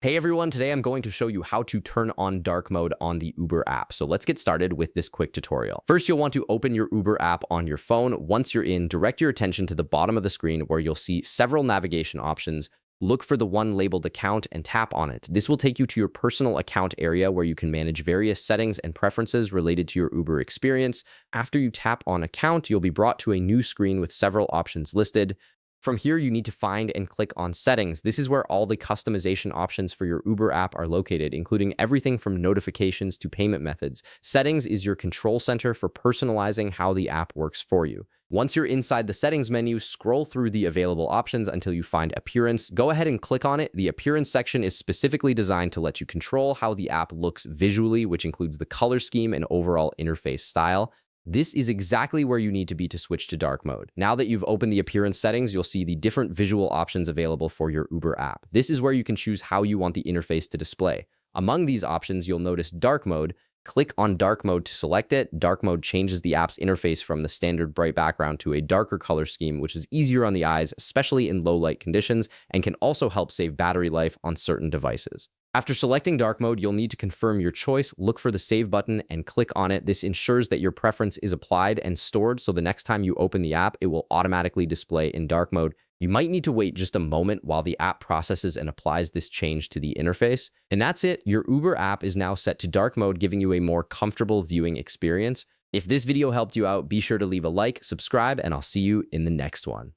Hey everyone, today I'm going to show you how to turn on dark mode on the Uber app. So let's get started with this quick tutorial. First, you'll want to open your Uber app on your phone. Once you're in, direct your attention to the bottom of the screen where you'll see several navigation options. Look for the one labeled account and tap on it. This will take you to your personal account area where you can manage various settings and preferences related to your Uber experience. After you tap on account, you'll be brought to a new screen with several options listed. From here, you need to find and click on Settings. This is where all the customization options for your Uber app are located, including everything from notifications to payment methods. Settings is your control center for personalizing how the app works for you. Once you're inside the Settings menu, scroll through the available options until you find Appearance. Go ahead and click on it. The Appearance section is specifically designed to let you control how the app looks visually, which includes the color scheme and overall interface style. This is exactly where you need to be to switch to dark mode. Now that you've opened the appearance settings, you'll see the different visual options available for your Uber app. This is where you can choose how you want the interface to display. Among these options, you'll notice dark mode. Click on dark mode to select it. Dark mode changes the app's interface from the standard bright background to a darker color scheme, which is easier on the eyes, especially in low light conditions, and can also help save battery life on certain devices. After selecting dark mode, you'll need to confirm your choice, look for the save button, and click on it. This ensures that your preference is applied and stored, so the next time you open the app, it will automatically display in dark mode. You might need to wait just a moment while the app processes and applies this change to the interface. And that's it. Your Uber app is now set to dark mode, giving you a more comfortable viewing experience. If this video helped you out, be sure to leave a like, subscribe, and I'll see you in the next one.